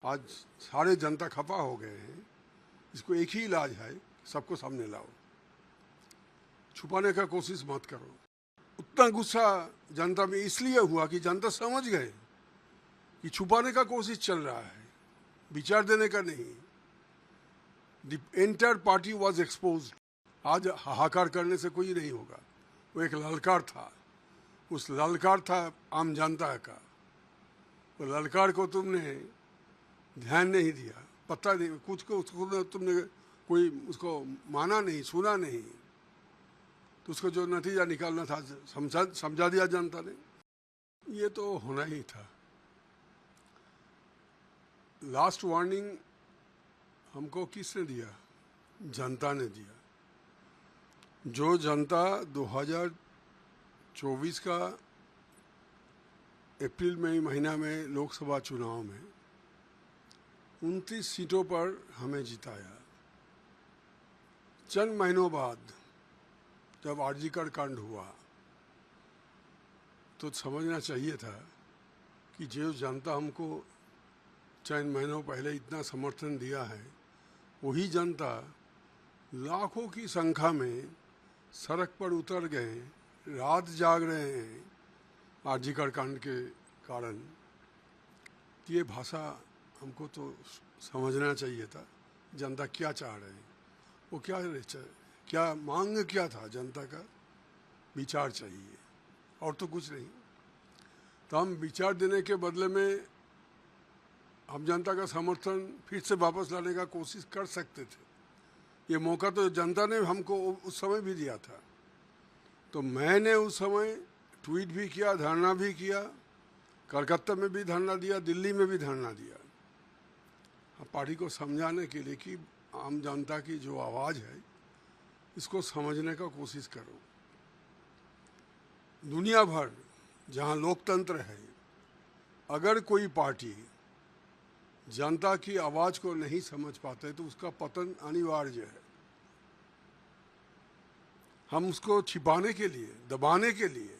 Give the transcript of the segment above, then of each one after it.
आज सारे जनता खफा हो गए हैं। इसको एक ही इलाज है, सबको सामने लाओ, छुपाने का कोशिश मत करो। उतना गुस्सा जनता में इसलिए हुआ कि जनता समझ गए कि छुपाने का कोशिश चल रहा है, विचार देने का नहीं। The entire party was expose. आज हाहाकार करने से कोई नहीं होगा। वो एक ललकार था, उस ललकार था आम जनता का। वो ललकार को तुमने ध्यान नहीं दिया, पता नहीं, कुछ को उसको तुमने कोई उसको माना नहीं, सुना नहीं, तो उसको जो नतीजा निकालना था समझा दिया जनता ने। ये तो होना ही था। लास्ट वार्निंग हमको किसने दिया? जनता ने दिया। जो जनता 2024 का अप्रैल मई महीना में लोकसभा चुनाव में 29 सीटों पर हमें जिताया, चंद महीनों बाद जब आरजीकर कांड हुआ तो समझना चाहिए था कि जो जनता हमको चंद महीनों पहले इतना समर्थन दिया है, वही जनता लाखों की संख्या में सड़क पर उतर गए, रात जाग रहे हैं आरजीकर कांड के कारण। ये भाषा हमको तो समझना चाहिए था, जनता क्या चाह रहे हैं, वो क्या मांग क्या था जनता का। विचार चाहिए और तो कुछ नहीं। तो हम विचार देने के बदले में हम जनता का समर्थन फिर से वापस लाने का कोशिश कर सकते थे। ये मौका तो जनता ने हमको उस समय भी दिया था। तो मैंने उस समय ट्वीट भी किया, धरना भी किया, कलकत्ता में भी धरना दिया, दिल्ली में भी धरना दिया, पार्टी को समझाने के लिए कि आम जनता की जो आवाज़ है इसको समझने का कोशिश करो। दुनिया भर जहाँ लोकतंत्र है, अगर कोई पार्टी जनता की आवाज़ को नहीं समझ पाते तो उसका पतन अनिवार्य है। हम उसको छिपाने के लिए, दबाने के लिए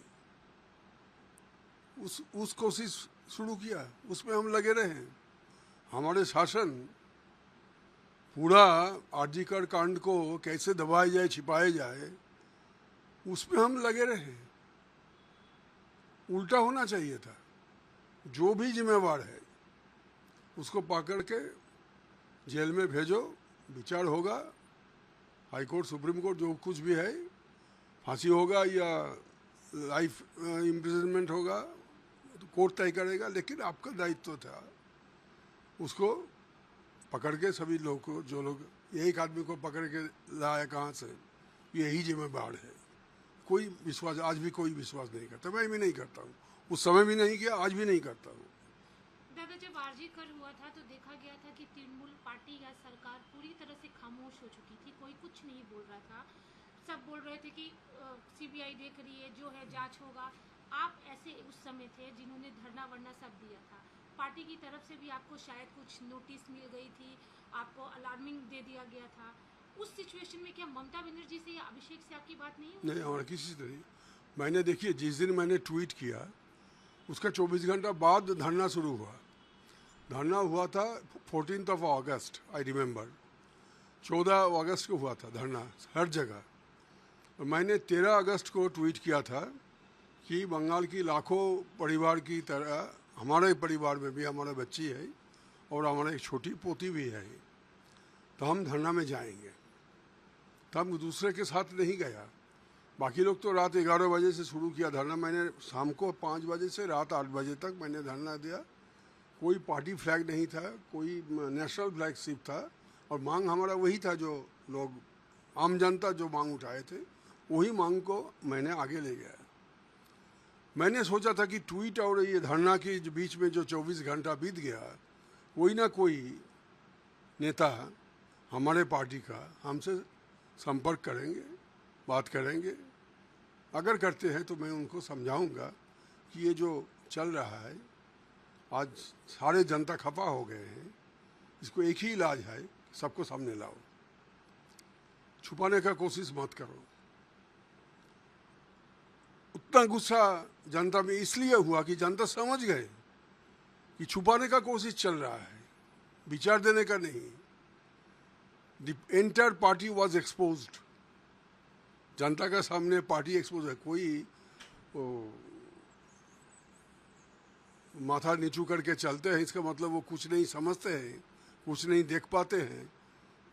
उस कोशिश शुरू किया, उसमें हम लगे रहे। हमारे शासन पूरा आरजीकर कांड को कैसे दबाया जाए, छिपाया जाए, उसमें हम लगे रहे। उल्टा होना चाहिए था। जो भी जिम्मेवार है उसको पकड़ के जेल में भेजो, विचार होगा, हाई कोर्ट, सुप्रीम कोर्ट, जो कुछ भी है, फांसी होगा या लाइफ इम्प्रिजनमेंट होगा, तो कोर्ट तय करेगा। लेकिन आपका दायित्व था उसको पकड़ के सभी लोग को, जो लोग एक आदमी को पकड़ के लाया कहाँ से, यही जिम्मेवार है। कोई विश्वास, आज भी कोई विश्वास नहीं करता। मैं भी नहीं करता हूँ, उस समय भी नहीं किया, आज भी नहीं करता हूँ। दादा, जब आरजीकर हुआ था तो देखा गया था कि तृणमूल पार्टी या सरकार पूरी तरह से खामोश हो चुकी थी, कोई कुछ नहीं बोल रहा था। सब बोल रहे थे कि सीबीआई देख रही है, जो है जांच होगा। आप ऐसे उस समय थे जिन्होंने धरना वरना सब दिया था। पार्टी की तरफ से भी आपको शायद कुछ नोटिस मिल गई थी, आपको अलार्मिंग दे दिया गया था। उस सिचुएशन में क्या ममता बनर्जी से या अभिषेक से आपकी बात नहीं हुई? नहीं, हमारा किसी से नहीं। मैंने, देखिए, जिस दिन मैंने ट्वीट किया उसका 24 घंटा बाद धरना शुरू हुआ। धरना हुआ था 14 अगस्त, आई रिमेंबर। 14 अगस्त को हुआ था धरना हर जगह। तो मैंने 13 अगस्त को ट्वीट किया था कि बंगाल की लाखों परिवार की तरह हमारे परिवार में भी हमारा बच्ची है और हमारा एक छोटी पोती भी है, तो हम धरना में जाएंगे। तो हम दूसरे के साथ नहीं गया। बाकी लोग तो रात 11 बजे से शुरू किया धरना, मैंने शाम को 5 बजे से रात 8 बजे तक मैंने धरना दिया। कोई पार्टी फ्लैग नहीं था, कोई नेशनल फ्लैग शिप था, और मांग हमारा वही था जो लोग, आम जनता जो मांग उठाए थे, वही मांग को मैंने आगे ले गया। मैंने सोचा था कि ट्वीट और ये धरना के बीच में जो 24 घंटा बीत गया, कोई ना कोई नेता हमारे पार्टी का हमसे संपर्क करेंगे, बात करेंगे। अगर करते हैं तो मैं उनको समझाऊंगा कि ये जो चल रहा है, आज सारे जनता खफा हो गए हैं, इसको एक ही इलाज है, सबको सामने लाओ, छुपाने का कोशिश मत करो। उतना गुस्सा जनता में इसलिए हुआ कि जनता समझ गए कि छुपाने का कोशिश चल रहा है, विचार देने का नहीं। The entire party was exposed, जनता का सामने पार्टी एक्सपोज है। कोई वो माथा नीचू करके चलते हैं, इसका मतलब वो कुछ नहीं समझते हैं, कुछ नहीं देख पाते हैं।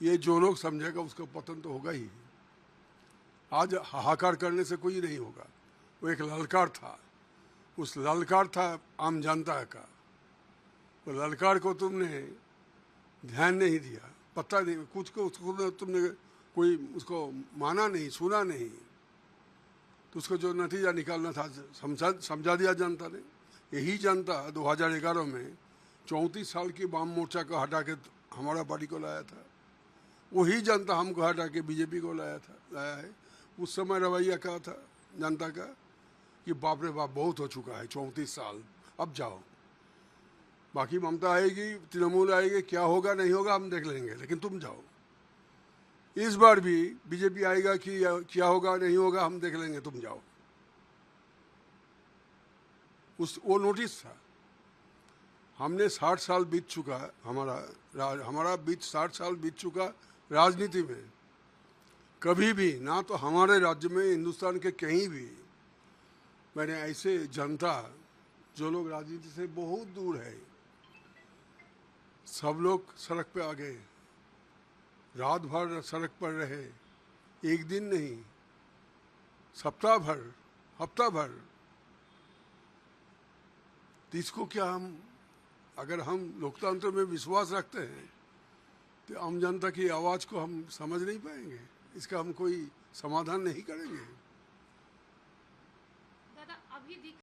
ये जो लोग समझेगा उसका पतन तो होगा ही। आज हाहाकार करने से कोई नहीं होगा। वो एक ललकार था, उस ललकार था आम जनता का। वो ललकार को तुमने ध्यान नहीं दिया, पता नहीं कुछ को उसको तुमने कोई उसको माना नहीं, सुना नहीं, तो उसको जो नतीजा निकालना था समझा दिया जनता ने। यही जनता 2011 में 34 साल की वाम मोर्चा को हटा के हमारा पार्टी को लाया था। वही जनता हमको हटा के बीजेपी को लाया है। उस समय रवैया क्या था जनता का कि बाप रे बाप बहुत हो चुका है, 34 साल, अब जाओ, बाकी ममता आएगी, तृणमूल आएगी, क्या होगा नहीं होगा हम देख लेंगे, लेकिन तुम जाओ। इस बार भी बीजेपी आएगा कि क्या होगा नहीं होगा हम देख लेंगे, तुम जाओ। वो नोटिस था। हमने 60 साल बीत चुका, हमारा 60 साल बीत चुका राजनीति में। कभी भी ना तो हमारे राज्य में, हिंदुस्तान के कहीं भी मैंने ऐसे जनता जो लोग राजनीति से बहुत दूर है, सब लोग सड़क पे आ गए, रात भर सड़क पर रहे, एक दिन नहीं, सप्ताह भर, हफ्ता भर। तो इसको क्या अगर हम लोकतंत्र में विश्वास रखते हैं तो आम जनता की आवाज़ को हम समझ नहीं पाएंगे, इसका हम कोई समाधान नहीं करेंगे। दादा, अभी दिख